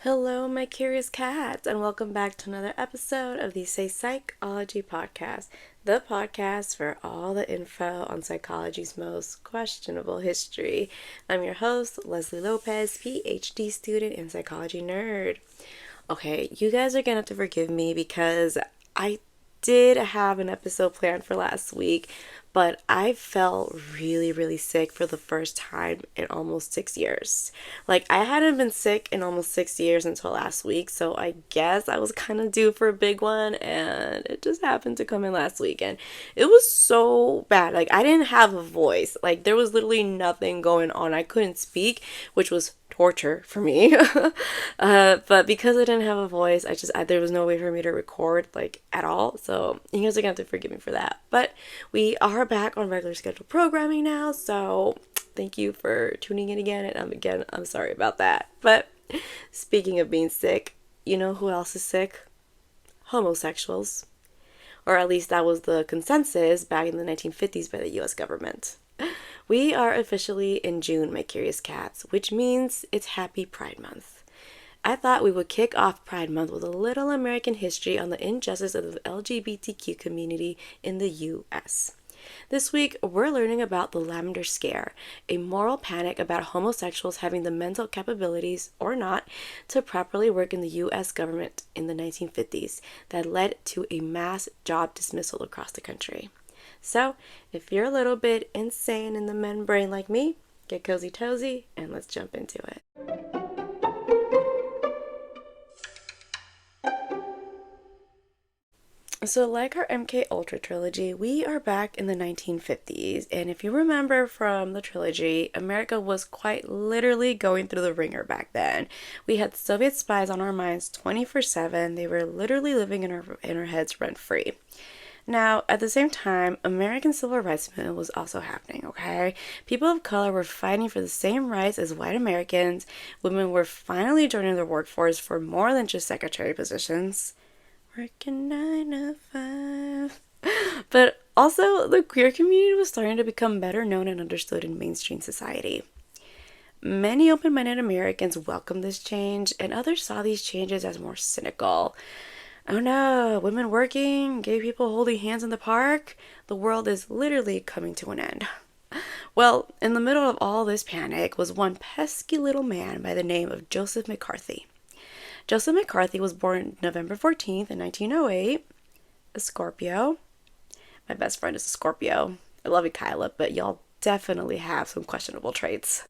Hello, my curious cats, and welcome back to another episode of the Psychology Podcast, the podcast for all the info on psychology's most questionable history. I'm your host, Leslie Lopez, PhD student and psychology nerd. Okay, you guys are gonna have to forgive me because I did have an episode planned for last week, but I felt really sick for the first time in almost 6 years. Like, I hadn't been sick in almost 6 years until last week, so I guess I was kind of due for a big one, and it just happened to come in last week, and it was so bad. Like, I didn't have a voice. Like, there was literally nothing going on. I couldn't speak, which was torture for me. But because I didn't have a voice, there was no way for me to record like at all. So you guys are gonna have to forgive me for that. But we are back on regular scheduled programming now. So thank you for tuning in again. And I'm sorry about that. But speaking of being sick, you know who else is sick? Homosexuals. Or at least that was the consensus back in the 1950s by the US government. We are officially in June, my curious cats, which means it's Happy Pride Month. I thought we would kick off Pride Month with a little American history on the injustice of the LGBTQ community in the US. This week, we're learning about the Lavender Scare, a moral panic about homosexuals having the mental capabilities, or not, to properly work in the US government in the 1950s that led to a mass job dismissal across the country. So, if you're a little bit insane in the men brain like me, get cozy tozy and let's jump into it. So, like our MK Ultra trilogy, we are back in the 1950s, and if you remember from the trilogy, America was quite literally going through the ringer back then. We had Soviet spies on our minds 24/7. They were literally living in our heads rent-free. Now, at the same time, American civil rights movement was also happening, okay? People of color were fighting for the same rights as white Americans. Women were finally joining the workforce for more than just secretary positions. Working 9 to 5. But also, the queer community was starting to become better known and understood in mainstream society. Many open-minded Americans welcomed this change, and others saw these changes as more cynical. Oh no, women working, gay people holding hands in the park. The world is literally coming to an end. Well, in the middle of all this panic was one pesky little man by the name of Joseph McCarthy. Joseph McCarthy was born November 14th in 1908, a Scorpio. My best friend is a Scorpio. I love you, Kyla, but y'all definitely have some questionable traits.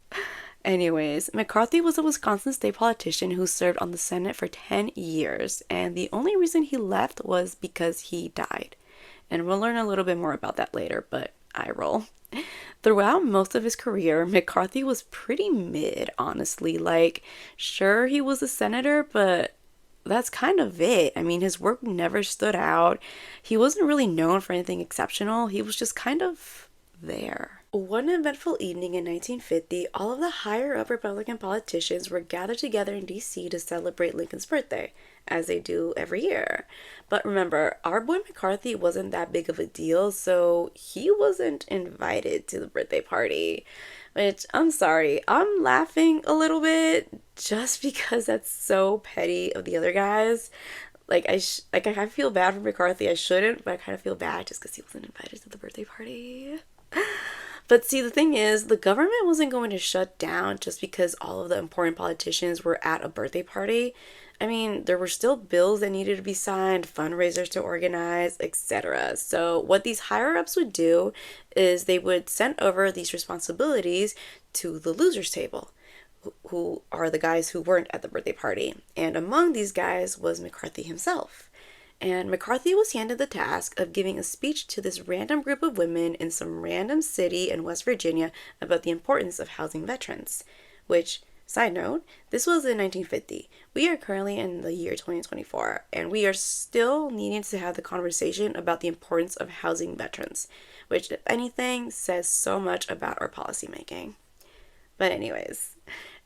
Anyways, McCarthy was a Wisconsin state politician who served on the Senate for 10 years, and the only reason he left was because he died. And we'll learn a little bit more about that later, but I roll. Throughout most of his career, McCarthy was pretty mid, honestly. Like, sure, he was a senator, but that's kind of it. I mean, his work never stood out. He wasn't really known for anything exceptional. He was just kind of there. One eventful evening in 1950, all of the higher-up Republican politicians were gathered together in D.C. to celebrate Lincoln's birthday, as they do every year. But remember, our boy McCarthy wasn't that big of a deal, so he wasn't invited to the birthday party. Which, I'm sorry, I'm laughing a little bit just because that's so petty of the other guys. Like, I feel bad for McCarthy. I shouldn't, but I kind of feel bad just because he wasn't invited to the birthday party. But see, the thing is, the government wasn't going to shut down just because all of the important politicians were at a birthday party. I mean, there were still bills that needed to be signed, fundraisers to organize, etc. So what these higher-ups would do is they would send over these responsibilities to the losers table, who are the guys who weren't at the birthday party. And among these guys was McCarthy himself. And McCarthy was handed the task of giving a speech to this random group of women in some random city in West Virginia about the importance of housing veterans. Which, side note, this was in 1950. We are currently in the year 2024, and we are still needing to have the conversation about the importance of housing veterans, which, if anything, says so much about our policymaking. But anyways,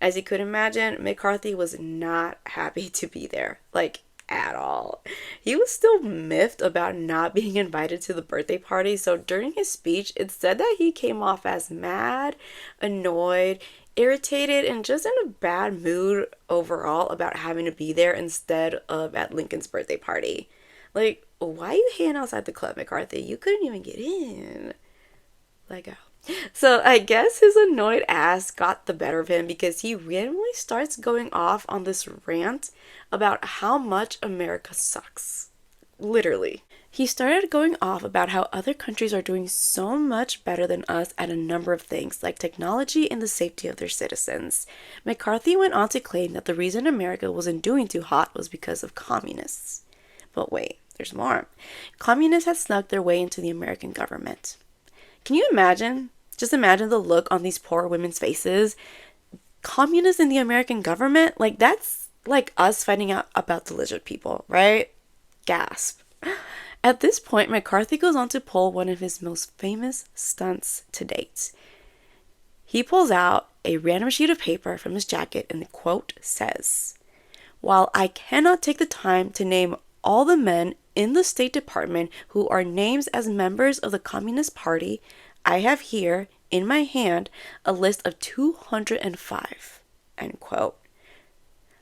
as you could imagine, McCarthy was not happy to be there. Like, at all. He was still miffed about not being invited to the birthday party, so during his speech, it said that he came off as mad, annoyed, irritated and just in a bad mood overall about having to be there instead of at Lincoln's birthday party. Like, why you hanging outside the club, McCarthy? You couldn't even get in. Let go. So I guess his annoyed ass got the better of him because he randomly starts going off on this rant about how much America sucks. Literally. He started going off about how other countries are doing so much better than us at a number of things, like technology and the safety of their citizens. McCarthy went on to claim that the reason America wasn't doing too hot was because of communists. But wait, there's more. Communists had snuck their way into the American government. Can you imagine? Just imagine the look on these poor women's faces. Communists in the American government? Like, that's like us finding out about the lizard people, right? Gasp. At this point, McCarthy goes on to pull one of his most famous stunts to date. He pulls out a random sheet of paper from his jacket and the quote says, "While I cannot take the time to name all the men in the State Department who are named as members of the Communist Party, I have here in my hand a list of 205, end quote.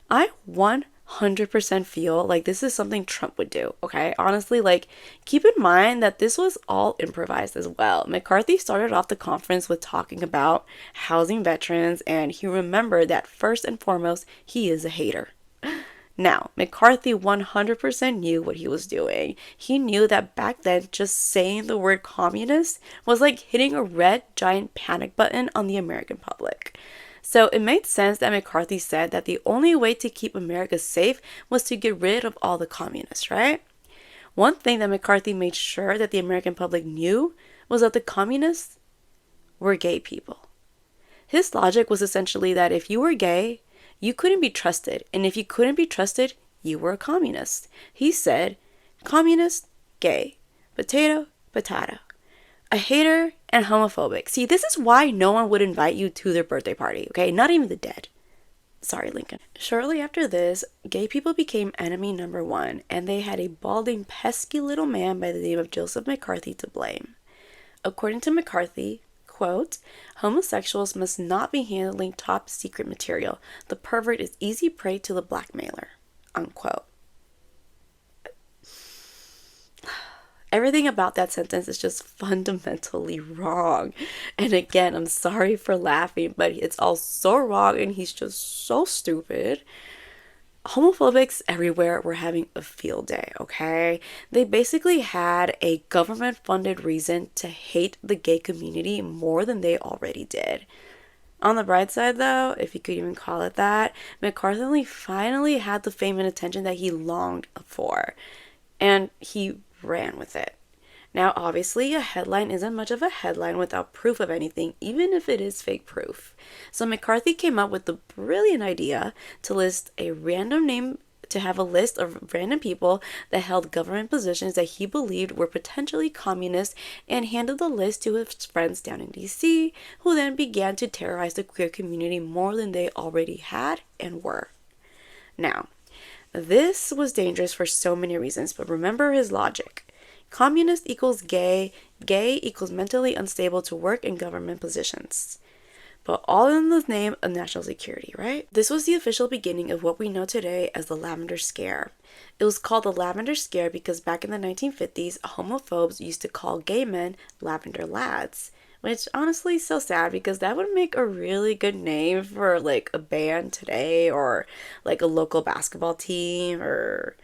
I 100% feel like this is something Trump would do, okay? Honestly, like, keep in mind that this was all improvised as well. McCarthy started off the conference with talking about housing veterans, and he remembered that first and foremost, he is a hater. Now, McCarthy 100% knew what he was doing. He knew that back then, just saying the word communist was like hitting a red giant panic button on the American public. So it made sense that McCarthy said that the only way to keep America safe was to get rid of all the communists, right? One thing that McCarthy made sure that the American public knew was that the communists were gay people. His logic was essentially that if you were gay, you couldn't be trusted, and if you couldn't be trusted, you were a communist. He said, communist, gay, potato, potato, a hater, and homophobic. See, this is why no one would invite you to their birthday party, okay? Not even the dead. Sorry, Lincoln. Shortly after this, gay people became enemy number one, and they had a balding, pesky little man by the name of Joseph McCarthy to blame. According to McCarthy, quote, homosexuals must not be handling top secret material. The pervert is easy prey to the blackmailer, unquote. Everything about that sentence is just fundamentally wrong. And again, I'm sorry for laughing, but it's all so wrong and he's just so stupid. Homophobics everywhere were having a field day, okay? They basically had a government-funded reason to hate the gay community more than they already did. On the bright side, though, if you could even call it that, McCarthy finally had the fame and attention that he longed for, and he ran with it. Now, obviously, a headline isn't much of a headline without proof of anything, even if it is fake proof. So McCarthy came up with the brilliant idea to have a list of random people that held government positions that he believed were potentially communist, and handed the list to his friends down in DC, who then began to terrorize the queer community more than they already had and were. Now, this was dangerous for so many reasons, but remember his logic. Communist equals gay, gay equals mentally unstable to work in government positions. But all in the name of national security, right? This was the official beginning of what we know today as the Lavender Scare. It was called the Lavender Scare because back in the 1950s, homophobes used to call gay men lavender lads. Which honestly is so sad because that would make a really good name for like a band today or like a local basketball team or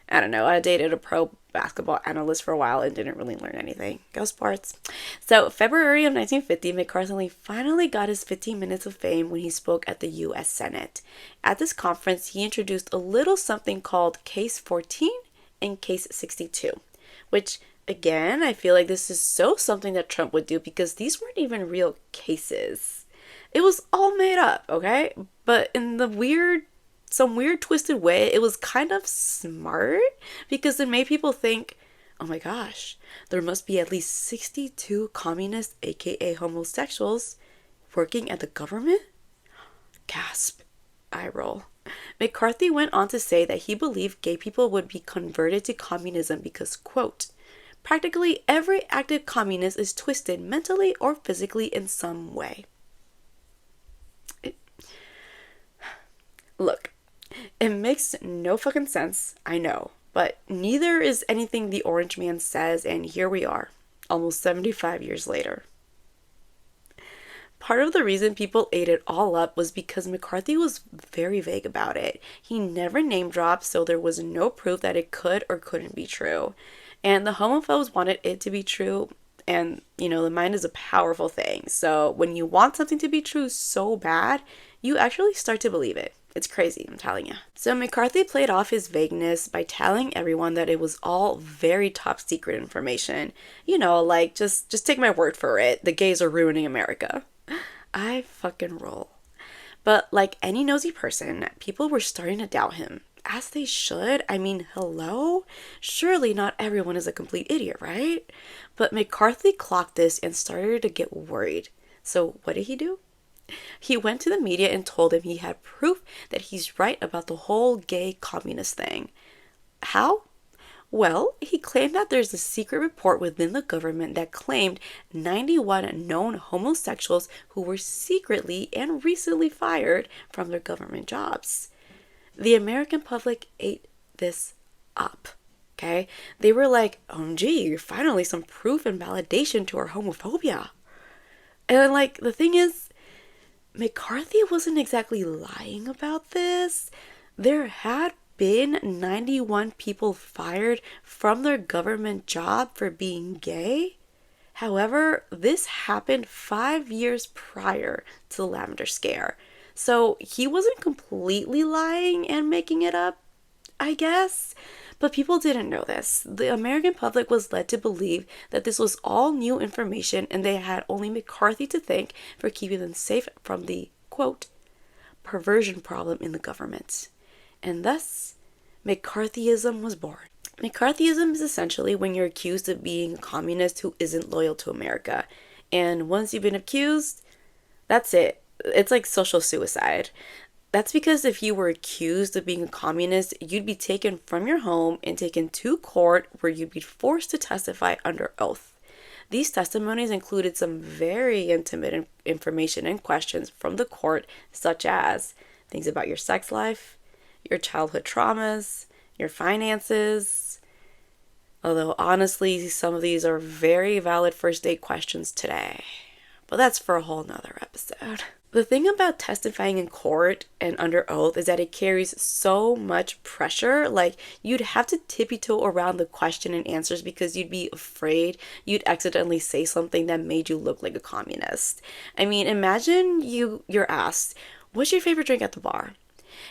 I don't know. I dated a pro basketball analyst for a while and didn't really learn anything. Go sports. So February of 1950, McCarthy finally got his 15 minutes of fame when he spoke at the U.S. Senate. At this conference, he introduced a little something called Case 14 and Case 62, which again, I feel like this is so something that Trump would do because these weren't even real cases. It was all made up, okay? But in some weird twisted way, it was kind of smart because it made people think, oh my gosh, there must be at least 62 communists, aka homosexuals, working at the government? Gasp. Eye roll. McCarthy went on to say that he believed gay people would be converted to communism because, quote, practically every active communist is twisted mentally or physically in some way. Look, it makes no fucking sense, I know, but neither is anything the Orange Man says, and here we are, almost 75 years later. Part of the reason people ate it all up was because McCarthy was very vague about it. He never name dropped, so there was no proof that it could or couldn't be true. And the homophobes wanted it to be true, and the mind is a powerful thing. So when you want something to be true so bad, you actually start to believe it. It's crazy, I'm telling you. So McCarthy played off his vagueness by telling everyone that it was all very top secret information. Like, just take my word for it. The gays are ruining America. I fucking roll. But like any nosy person, people were starting to doubt him. As they should. I mean, hello? Surely not everyone is a complete idiot, right? But McCarthy clocked this and started to get worried. So what did he do? He went to the media and told them he had proof that he's right about the whole gay communist thing. How? Well, he claimed that there's a secret report within the government that claimed 91 known homosexuals who were secretly and recently fired from their government jobs. The American public ate this up, okay? They were like, OMG, finally some proof and validation to our homophobia. And like, the thing is, McCarthy wasn't exactly lying about this. There had been 91 people fired from their government job for being gay. However, this happened 5 years prior to the Lavender Scare. So he wasn't completely lying and making it up, I guess. But people didn't know this. The American public was led to believe that this was all new information and they had only McCarthy to thank for keeping them safe from the, quote, perversion problem in the government. And thus, McCarthyism was born. McCarthyism is essentially when you're accused of being a communist who isn't loyal to America. And once you've been accused, that's it. It's like social suicide. That's because if you were accused of being a communist, you'd be taken from your home and taken to court where you'd be forced to testify under oath. These testimonies included some very intimate information and questions from the court, such as things about your sex life, your childhood traumas, your finances. Although honestly, some of these are very valid first date questions today. But that's for a whole nother episode. The thing about testifying in court and under oath is that it carries so much pressure. Like, you'd have to tippy-toe around the question and answers because you'd be afraid you'd accidentally say something that made you look like a communist. I mean, imagine you're asked, what's your favorite drink at the bar?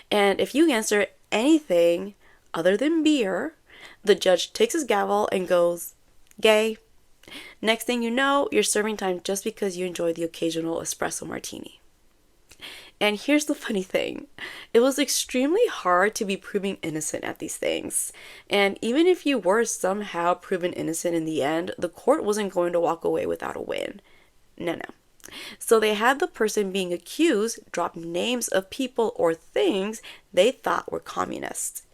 And if you answer anything other than beer, the judge takes his gavel and goes, gay. Next thing you know, you're serving time just because you enjoy the occasional espresso martini. And here's the funny thing. It was extremely hard to be proven innocent at these things. And even if you were somehow proven innocent in the end, the court wasn't going to walk away without a win. No. So they had the person being accused drop names of people or things they thought were communist.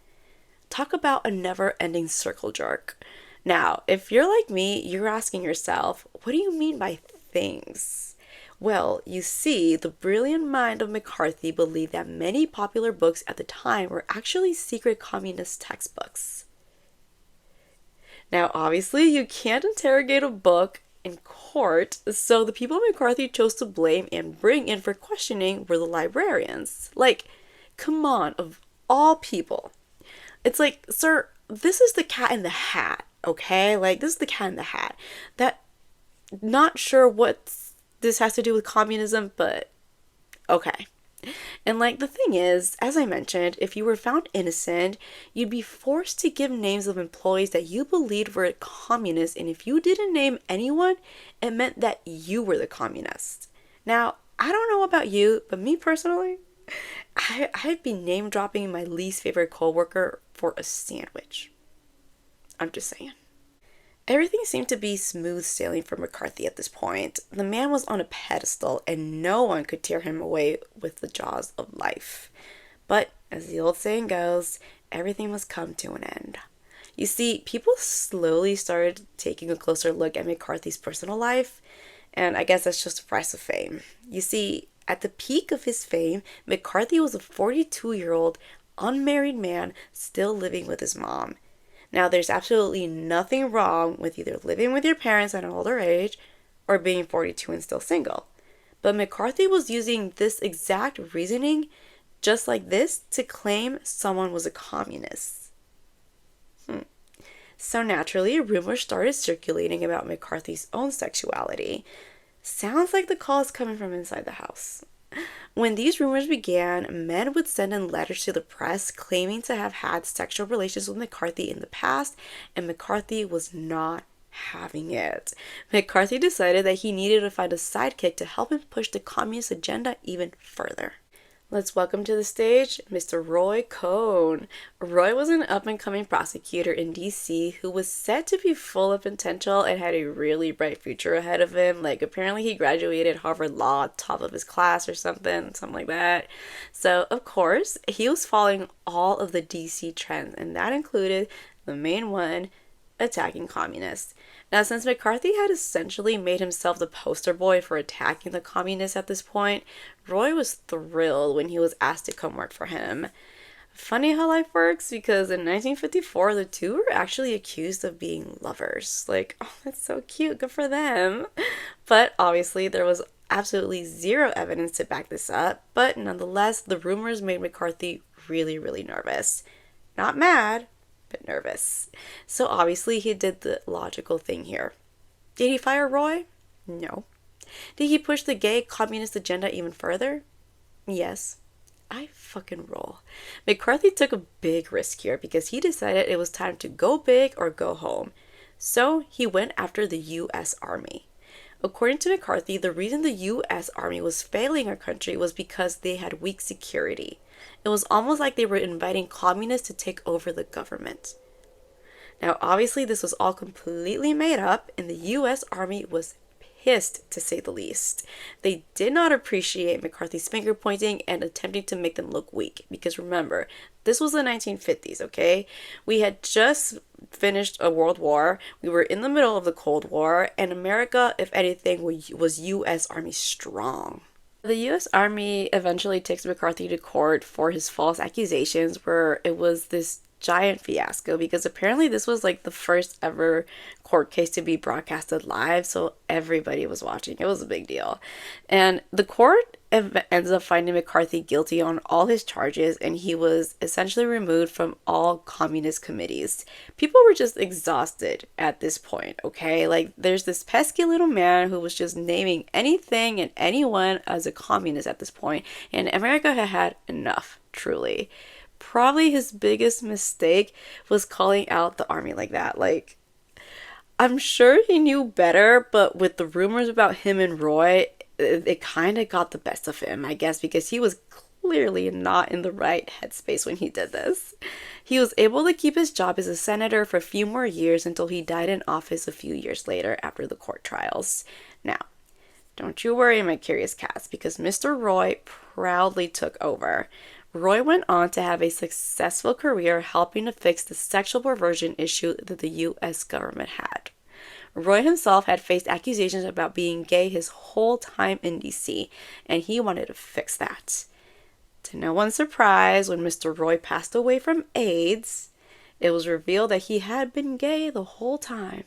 Talk about a never-ending circle jerk. Now, if you're like me, you're asking yourself, what do you mean by things? Well, you see, the brilliant mind of McCarthy believed that many popular books at the time were actually secret communist textbooks. Now, obviously, you can't interrogate a book in court, so the people McCarthy chose to blame and bring in for questioning were the librarians. Like, come on, of all people. It's like, sir, this is the cat in the hat, okay? Like, this is the cat in the hat. Not sure what this has to do with communism, but okay. And like, the thing is, as I mentioned, if you were found innocent, you'd be forced to give names of employees that you believed were communists, and if you didn't name anyone, it meant that you were the communist. Now, I don't know about you, but me personally, I'd be name dropping my least favorite coworker for a sandwich. I'm just saying. Everything seemed to be smooth sailing for McCarthy at this point. The man was on a pedestal and no one could tear him away with the jaws of life. But, as the old saying goes, everything must come to an end. You see, people slowly started taking a closer look at McCarthy's personal life, and I guess that's just the price of fame. You see, At the peak of his fame, McCarthy was a 42-year-old unmarried man still living with his mom. Now, there's absolutely nothing wrong with either living with your parents at an older age or being 42 and still single. But McCarthy was using this exact reasoning, just like this, to claim someone was a communist. So naturally, rumors started circulating about McCarthy's own sexuality. Sounds like the call is coming from inside the house. When these rumors began, men would send in letters to the press claiming to have had sexual relations with McCarthy in the past, and McCarthy was not having it. McCarthy decided that he needed to find a sidekick to help him push the communist agenda even further. Let's welcome to the stage Mr. Roy Cohn. Roy was an up-and-coming prosecutor in DC who was said to be full of potential and had a really bright future ahead of him. Like, apparently he graduated Harvard Law, top of his class or something like that. So, of course, he was following all of the DC trends, and that included the main one, attacking communists. Now, since McCarthy had essentially made himself the poster boy for attacking the communists at this point, Roy was thrilled when he was asked to come work for him. Funny how life works, because in 1954, the two were actually accused of being lovers. Like, oh, that's so cute, good for them. But obviously, there was absolutely zero evidence to back this up, but nonetheless, the rumors made McCarthy really, really nervous. Not mad, but nervous. So obviously he did the logical thing here. Did he fire Roy? No. Did he push the gay communist agenda even further? Yes. I fucking roll. McCarthy took a big risk here because he decided it was time to go big or go home. So he went after the U.S. Army. According to McCarthy, the reason the U.S. Army was failing our country was because they had weak security. It was almost like they were inviting communists to take over the government. Now, obviously, this was all completely made up, and the U.S. Army was pissed, to say the least. They did not appreciate McCarthy's finger pointing and attempting to make them look weak, because remember, this was the 1950s, okay? We had just finished a world war, we were in the middle of the Cold War, and America, if anything, was U.S. Army strong. The U.S. Army eventually takes McCarthy to court for his false accusations, where it was this giant fiasco because apparently this was like the first ever court case to be broadcasted live, so everybody was watching. It was a big deal. And the court ends up finding McCarthy guilty on all his charges, and he was essentially removed from all communist committees. People were just exhausted at this point, okay? Like, there's this pesky little man who was just naming anything and anyone as a communist at this point, and America had had enough, truly. Probably his biggest mistake was calling out the army like that. Like, I'm sure he knew better, but with the rumors about him and Roy, it kind of got the best of him, I guess, because he was clearly not in the right headspace when he did this. He was able to keep his job as a senator for a few more years until he died in office a few years later after the court trials. Now, don't you worry, my curious cats, because Mr. Roy proudly took over. Roy went on to have a successful career helping to fix the sexual perversion issue that the U.S. government had. Roy himself had faced accusations about being gay his whole time in D.C., and he wanted to fix that. To no one's surprise, when Mr. Roy passed away from AIDS, it was revealed that he had been gay the whole time.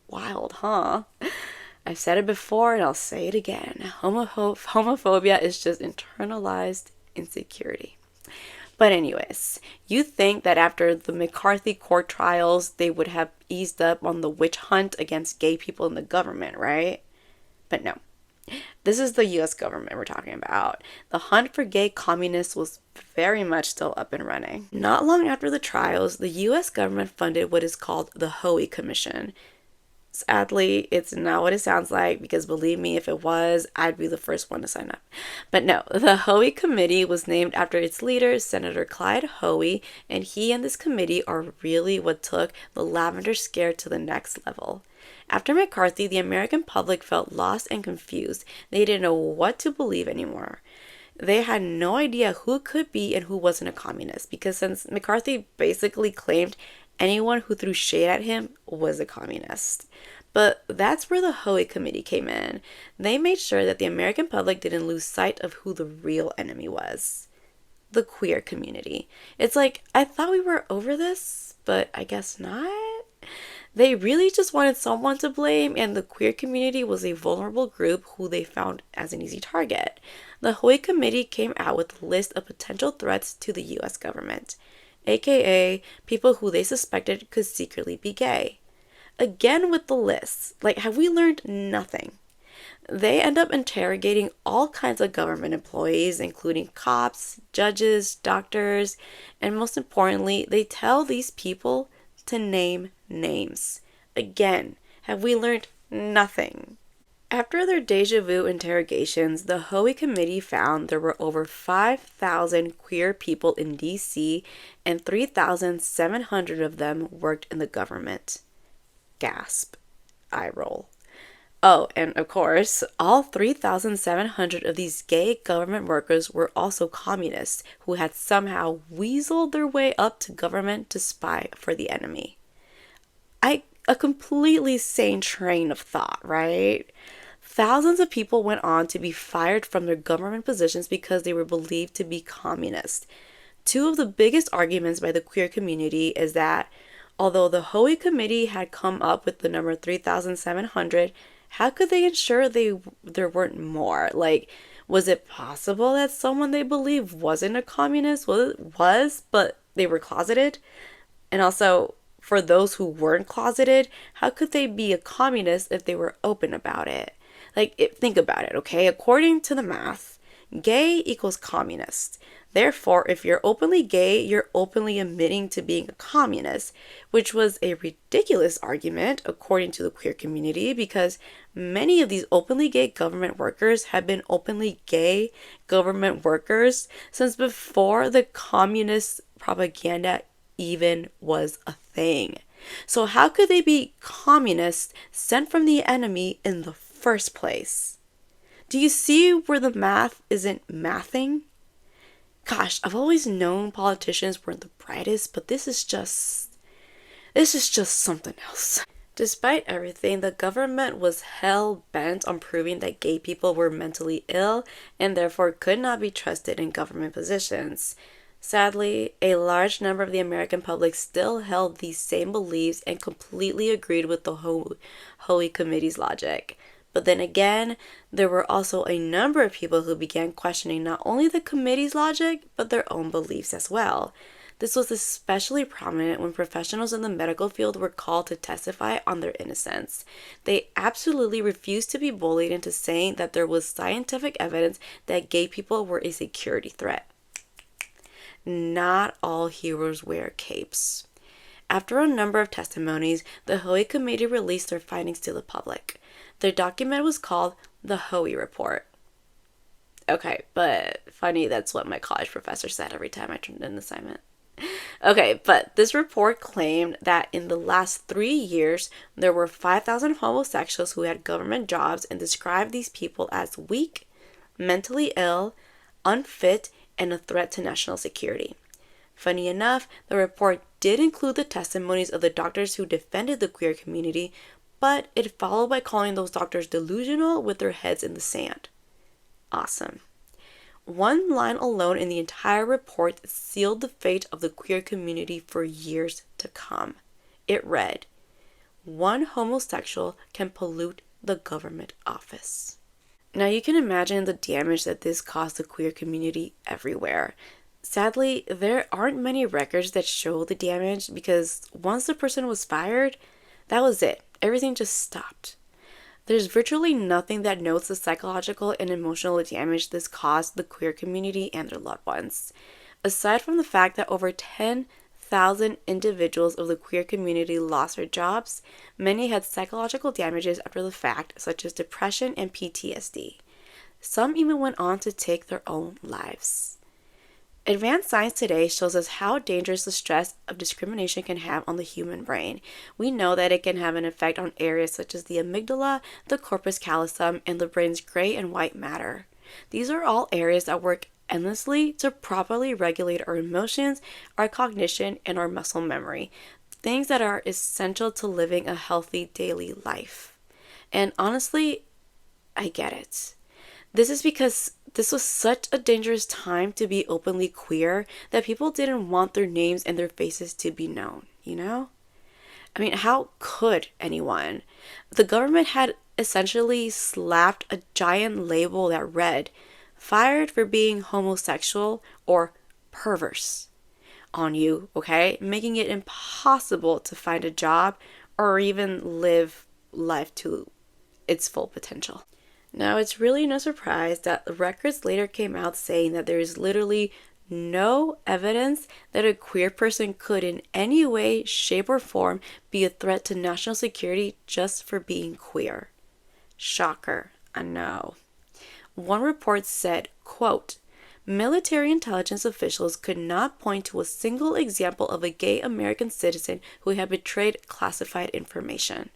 Wild, huh? I've said it before and I'll say it again. Homophobia is just internalized insecurity. But anyways, you think that after the McCarthy court trials, they would have eased up on the witch hunt against gay people in the government, right? But no. This is the U.S. government we're talking about. The hunt for gay communists was very much still up and running. Not long after the trials, the U.S. government funded what is called the Hoey Commission. Sadly, it's not what it sounds like, because believe me, if it was, I'd be the first one to sign up. But no, the Hoey Committee was named after its leader, Senator Clyde Hoey, and he and this committee are really what took the Lavender Scare to the next level. After McCarthy, the American public felt lost and confused. They didn't know what to believe anymore. They had no idea who could be and who wasn't a communist, because since McCarthy basically claimed anyone who threw shade at him was a communist. But that's where the Hoey Committee came in. They made sure that the American public didn't lose sight of who the real enemy was: the queer community. It's like, I thought we were over this, but I guess not. They really just wanted someone to blame, and the queer community was a vulnerable group who they found as an easy target. The Hoey Committee came out with a list of potential threats to the US government, aka people who they suspected could secretly be gay. Again with the lists, like, have we learned nothing? They end up interrogating all kinds of government employees, including cops, judges, doctors, and most importantly, they tell these people to name names. Again, have we learned nothing? After their deja vu interrogations, the Hoey Committee found there were over 5,000 queer people in DC, and 3,700 of them worked in the government. Gasp. Eye roll. Oh, and of course, all 3,700 of these gay government workers were also communists who had somehow weaseled their way up to government to spy for the enemy. A completely sane train of thought, right? Thousands of people went on to be fired from their government positions because they were believed to be communist. Two of the biggest arguments by the queer community is that although the Hoey Committee had come up with the number 3,700, how could they ensure there weren't more? Like, was it possible that someone they believe wasn't a communist was, but they were closeted? And also, for those who weren't closeted, how could they be a communist if they were open about it? Think about it, okay? According to the math, gay equals communist. Therefore, if you're openly gay, you're openly admitting to being a communist, which was a ridiculous argument according to the queer community, because many of these openly gay government workers have been openly gay government workers since before the communist propaganda even was a thing. So how could they be communists sent from the enemy in the first place? Do you see where the math isn't mathing? Gosh, I've always known politicians weren't the brightest, but this is just something else. Despite everything, the government was hell-bent on proving that gay people were mentally ill and therefore could not be trusted in government positions. Sadly, a large number of the American public still held these same beliefs and completely agreed with the Hoey Committee's logic. But then again, there were also a number of people who began questioning not only the committee's logic, but their own beliefs as well. This was especially prominent when professionals in the medical field were called to testify on their innocence. They absolutely refused to be bullied into saying that there was scientific evidence that gay people were a security threat. Not all heroes wear capes. After a number of testimonies, the Hoey Committee released their findings to the public. Their document was called the Hoey Report. Okay, but funny, that's what my college professor said every time I turned in an assignment. Okay, but this report claimed that in the last 3 years, there were 5,000 homosexuals who had government jobs and described these people as weak, mentally ill, unfit, and a threat to national security. Funny enough, the report did include the testimonies of the doctors who defended the queer community, but it followed by calling those doctors delusional with their heads in the sand. Awesome. One line alone in the entire report sealed the fate of the queer community for years to come. It read, "One homosexual can pollute the government office." Now you can imagine the damage that this caused the queer community everywhere. Sadly, there aren't many records that show the damage because once the person was fired, that was it. Everything just stopped. There's virtually nothing that notes the psychological and emotional damage this caused the queer community and their loved ones. Aside from the fact that over 10,000 individuals of the queer community lost their jobs, many had psychological damages after the fact, such as depression and PTSD. Some even went on to take their own lives. Advanced science today shows us how dangerous the stress of discrimination can have on the human brain. We know that it can have an effect on areas such as the amygdala, the corpus callosum, and the brain's gray and white matter. These are all areas that work endlessly to properly regulate our emotions, our cognition, and our muscle memory. things that are essential to living a healthy daily life. And honestly, I get it. This is because this was such a dangerous time to be openly queer that people didn't want their names and their faces to be known, you know? I mean, how could anyone? The government had essentially slapped a giant label that read, fired for being homosexual or perverse on you, okay? Making it impossible to find a job or even live life to its full potential. Now, it's really no surprise that the records later came out saying that there is literally no evidence that a queer person could in any way, shape, or form be a threat to national security just for being queer. Shocker, I know. One report said, quote, military intelligence officials could not point to a single example of a gay American citizen who had betrayed classified information,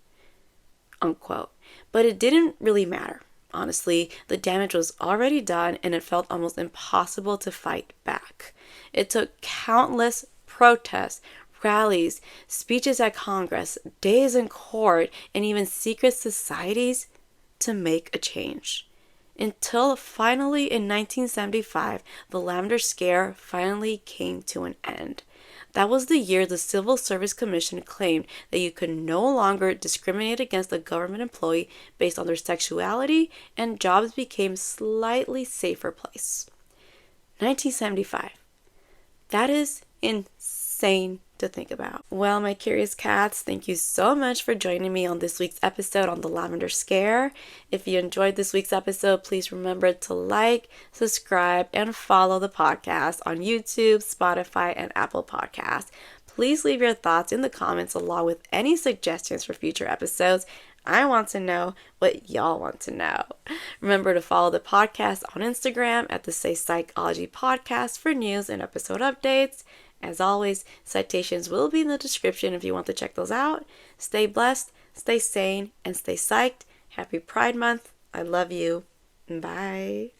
unquote. But it didn't really matter. Honestly, the damage was already done and it felt almost impossible to fight back. It took countless protests, rallies, speeches at Congress, days in court, and even secret societies to make a change. Until finally in 1975, the Lavender Scare finally came to an end. That was the year the Civil Service Commission claimed that you could no longer discriminate against a government employee based on their sexuality, and jobs became slightly safer place. 1975. That is insane to think about. Well, my curious cats, thank you so much for joining me on this week's episode on the Lavender Scare. If you enjoyed this week's episode, please remember to like, subscribe, and follow the podcast on YouTube, Spotify, and Apple Podcasts. Please leave your thoughts in the comments along with any suggestions for future episodes. I want to know what y'all want to know. Remember to follow the podcast on Instagram at the Say Psychology Podcast for news and episode updates. As always, citations will be in the description if you want to check those out. Stay blessed, stay sane, and stay psyched. Happy Pride Month. I love you. Bye.